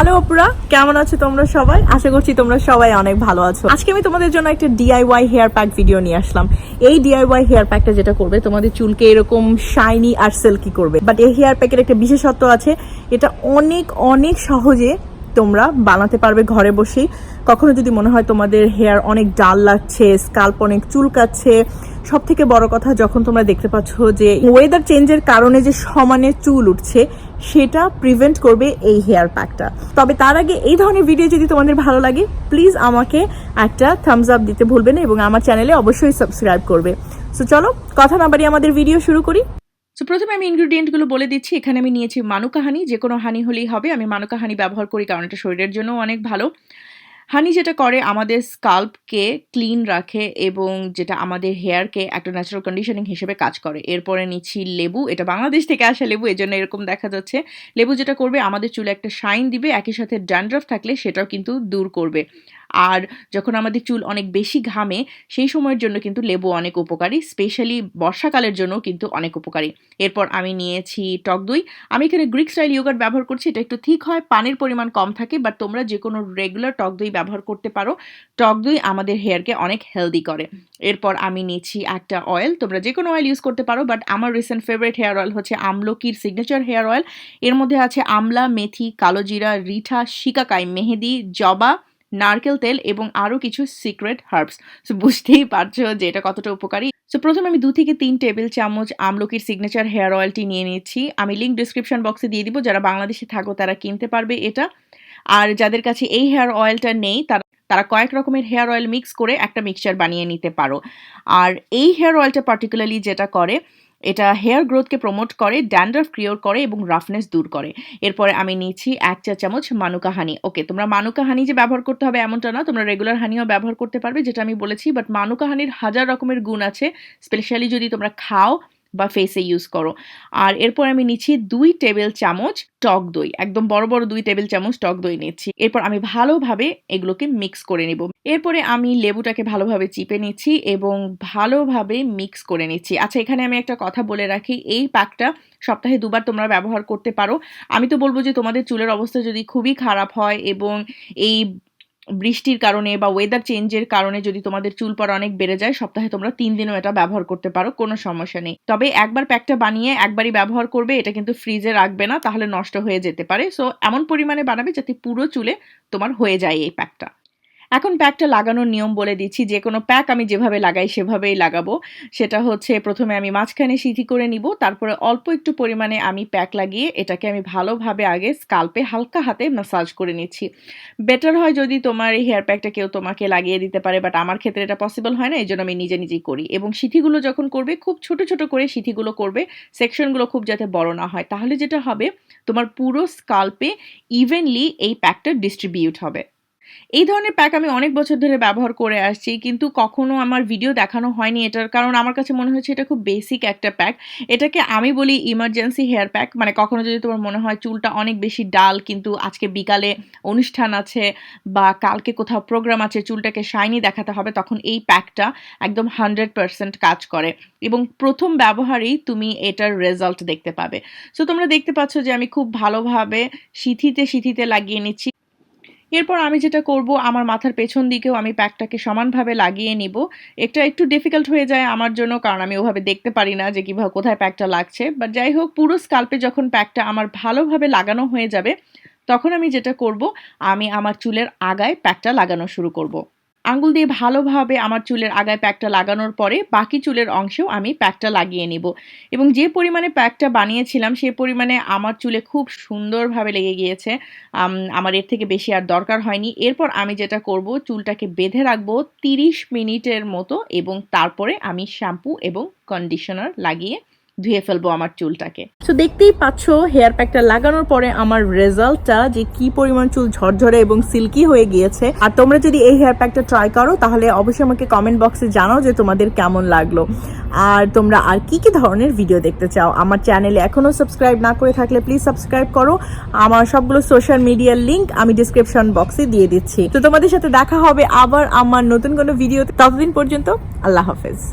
Hello অপুরা, কেমন আছো তোমরা সবাই? আশা করছি তোমরা সবাই অনেক ভালো আছো। আজকে আমি তোমাদের জন্য একটা ডিআইওয়াই হেয়ার প্যাক ভিডিও নিয়ে আসলাম। এই ডিআইওয়াই হেয়ার প্যাকটা যেটা করবে তোমাদের চুলকে এরকম শাইনি আর সিল্কি করবে। বাট এই হেয়ার প্যাকের একটা বিশেষত্ব আছে, এটা অনেক অনেক সহজে তোমরা বানাতে পারবে ঘরে বসেই। কখনো যদি মনে হয় তোমাদের হেয়ার অনেক ডাল লাগছে, স্কাল্প অনেক চুলকাচ্ছে, সব থেকে বড় কথা যখন তোমরা দেখতে পাচ্ছ যে ওয়েদার চেঞ্জের কারণে যে সমানে চুল উঠছে, সেটা প্রিভেন্ট করবে এই হেয়ার প্যাকটা। তবে তার আগে এই ধরনের ভিডিও যদি তোমাদের ভালো লাগে, প্লিজ আমাকে একটা থামস আপ দিতে ভুলবে না এবং আমার চ্যানেলে অবশ্যই সাবস্ক্রাইব করবে। সো চলো কথা না বাড়িয়ে আমাদের ভিডিও শুরু করি। সো প্রথমে আমি ইনগ্রিডিয়েন্টগুলো বলে দিচ্ছি। এখানে আমি নিয়েছি মানুকা হানি, যে কোনো হানি হলেই হবে। আমি মানুকা হানি ব্যবহার করি কারণ এটা শরীরের জন্য অনেক ভালো। হানি যেটা করে আমাদের স্কাল্পকে ক্লিন রাখে এবং যেটা আমাদের হেয়ারকে একটা ন্যাচারাল কন্ডিশনিং হিসেবে কাজ করে। এরপরে নিচ্ছি লেবু, এটা বাংলাদেশ থেকে আসা লেবু, এই জন্য এরকম দেখা যাচ্ছে। লেবু যেটা করবে আমাদের চুলে একটা শাইন দিবে, একই সাথে ড্যান্ড্রাফ থাকলে সেটাও কিন্তু দূর করবে। আর যখন আমাদের চুল অনেক বেশি ঘামে সেই সময়ের জন্য কিন্তু লেবু অনেক উপকারী, স্পেশালি বর্ষাকালের জন্য কিন্তু অনেক উপকারী। এরপর আমি নিয়েছি টক দই। আমি এখানে গ্রিক স্টাইল ইয়োগার্ট ব্যবহার করছি, এটা একটু ঠিক হয়, পানির পরিমাণ কম থাকে, বাট তোমরা যে কোনো রেগুলার টক দই ব্যবহার করতে পারো। টক দই আমাদের হেয়ারকে অনেক হেলদি করে। এরপর আমি নিচ্ছি একটা অয়েল, তোমরা যে কোনো অয়েল ইউজ করতে পারো, বাট আমার রিসেন্ট ফেভারিট হেয়ার অয়েল হচ্ছে আমলকির সিগনেচার হেয়ার অয়েল। এর মধ্যে আছে আমলা, মেথি, কালোজিরা, রিঠা, শিকাকাই, মেহেদি, জবা, নারকেল তেল এবং আরও কিছু সিক্রেট হার্বস। সো বুঝতেই পারছো যে এটা কতটা উপকারী। সো প্রথমে আমি 2 থেকে 3 টেবিল চামচ আমলকির সিগনেচার হেয়ার অয়েলটি নিয়ে নিচ্ছি। আমি লিঙ্ক ডিসক্রিপশন বক্সে দিয়ে দিব, যারা বাংলাদেশে থাকো তারা কিনতে পারবে এটা। আর যাদের কাছে এই হেয়ার অয়েলটা নেই তারা কয়েক রকমের হেয়ার অয়েল মিক্স করে একটা মিক্সচার বানিয়ে নিতে পারো। আর এই হেয়ার অয়েলটা পার্টিকুলারলি যেটা করে, এটা হেয়ার গ্রোথকে প্রমোট করে, ড্যান্ড্রাফ ক্লিয়ার করে এবং রাফনেস দূর করে। এরপরে আমি নিচ্ছি 1 চা চামচ মানুকা হানি। ওকে, তোমরা মানুকা হানি যে ব্যবহার করতে হবে এমনটা না, তোমরা রেগুলার হানিও ব্যবহার করতে পারবে, যেটা আমি বলেছি। বাট মানুকা হানির হাজার রকমের গুণ আছে, স্পেশালি যদি তোমরা খাও বা ফেসে ইউজ করো। আর এরপর আমি নিচ্ছি 2 টেবিল চামচ টক দই, একদম বড় বড় 2 টেবিল চামচ টক দই নিচ্ছি। এরপর আমি ভালোভাবে এগুলোকে মিক্স করে নিব। এরপরে আমি লেবুটাকে ভালোভাবে চিপে নিচ্ছি এবং ভালোভাবে মিক্স করে নিচ্ছি। আচ্ছা, এখানে আমি একটা কথা বলে রাখি, এই প্যাকটা সপ্তাহে 2 বার তোমরা ব্যবহার করতে পারো। আমি তো বলবো যে তোমাদের চুলের অবস্থা যদি খুবই খারাপ হয় এবং এই বৃষ্টির কারণে বা ওয়েদার চেঞ্জের কারণে যদি তোমাদের চুল পড়া অনেক বেড়ে যায়, সপ্তাহে তোমরা 3 দিনও এটা ব্যবহার করতে পারো, কোনো সমস্যা নেই। তবে একবার প্যাকটা বানিয়ে একবারই ব্যবহার করবে, এটা কিন্তু ফ্রিজে রাখবে না, তাহলে নষ্ট হয়ে যেতে পারে। সো এমন পরিমাণে বানাবে যাতে পুরো চুলে তোমার হয়ে যায় এই প্যাকটা। এখন প্যাকটা লাগানোর নিয়ম বলে দিচ্ছি। যে কোনো প্যাক আমি যেভাবে লাগাই সেভাবেই লাগাবো। সেটা হচ্ছে প্রথমে আমি মাঝখানে সিথি করে নিব, তারপরে অল্প একটু পরিমাণে আমি প্যাক লাগিয়ে এটাকে আমি ভালোভাবে আগে স্কাল্পে হালকা হাতে ম্যাসাজ করে নিচ্ছি। বেটার হয় যদি তোমার এই হেয়ার প্যাকটা কেউ তোমাকে লাগিয়ে দিতে পারে, বাট আমার ক্ষেত্রে এটা পসিবল হয় না, এই জন্য আমি নিজে নিজেই করি। এবং সিথিগুলো যখন করবে খুব ছোট ছোট করে সিথিগুলো করবে, সেকশনগুলো খুব যাতে বড় না হয়, তাহলে যেটা হবে তোমার পুরো স্কাল্পে ইভেনলি এই প্যাকটা ডিস্ট্রিবিউট হবে। এই ধরনের প্যাক আমি অনেক বছর ধরে ব্যবহার করে আসছি, কিন্তু কখনো আমার ভিডিও দেখানো হয়নি এটার কারণ আমার কাছে মনে হচ্ছে এটা খুব বেসিক একটা প্যাক। এটাকে আমি বলি ইমার্জেন্সি হেয়ার প্যাক। মানে কখনো যদি তোমার মনে হয় চুলটা অনেক বেশি ডাল, কিন্তু আজকে বিকালে অনুষ্ঠান আছে বা কালকে কোথাও প্রোগ্রাম আছে, চুলটাকে শাইনি দেখাতে হবে, তখন এই প্যাকটা একদম 100% কাজ করে এবং প্রথম ব্যবহারেই তুমি এটার রেজাল্ট দেখতে পাবে। সো তোমরা দেখতে পাচ্ছ যে আমি খুব ভালোভাবে সিথিতে লাগিয়ে নিচ্ছি। এরপর আমি যেটা করব, আমার মাথার পেছন দিকেও আমি প্যাকটাকে সমানভাবে লাগিয়ে নিব। এটা একটু ডিফিকাল্ট হয়ে যায় আমার জন্য, কারণ আমি ওভাবে দেখতে পারি না যে কিভাবে কোথায় প্যাকটা লাগছে। বাট যাই হোক, পুরো স্কাল্পে যখন প্যাকটা আমার ভালোভাবে লাগানো হয়ে যাবে, তখন আমি যেটা করব, আমি আমার চুলের আগায় প্যাকটা লাগানো শুরু করব। আঙ্গুল দিয়ে ভালোভাবে আমার চুলের আগায় প্যাকটা লাগানোর পরে বাকি চুলের অংশেও আমি প্যাকটা লাগিয়ে নিব। এবং যে পরিমাণে প্যাকটা বানিয়েছিলাম সেই পরিমাণে আমার চুলে খুব সুন্দরভাবে লেগে গিয়েছে। আমার এর থেকে বেশি আর দরকার হয়নি। এরপর আমি যেটা করব, চুলটাকে বেঁধে রাখবো 30 মিনিটের মতো এবং তারপরে আমি শ্যাম্পু এবং কন্ডিশনার লাগিয়ে ধুয়ে ফেলবো আমার চুলটাকে। তো দেখতেই পাচ্ছ হেয়ার প্যাকটা লাগানোর পরে আমার রেজাল্টটা যে কি পরিমাণ চুল ঝরঝরে এবং সিল্কি হয়ে গিয়েছে। আর তোমরা যদি এই হেয়ার প্যাকটা ট্রাই করো তাহলে অবশ্যই আমাকে কমেন্ট বক্সে জানাও যে তোমাদের কেমন লাগলো। আর তোমরা আর কি কি ধরনের ভিডিও দেখতে চাও। আমার চ্যানেলে এখনো সাবস্ক্রাইব না করে থাকলে প্লিজ সাবস্ক্রাইব করো। আমার সবগুলো সোশ্যাল মিডিয়ার লিংক আমি ডিসক্রিপশন বক্সে দিয়ে দিচ্ছি। তো তোমাদের সাথে দেখা হবে আবার আমার নতুন কোনো ভিডিওতে। ততদিন পর্যন্ত আল্লাহ হাফেজ।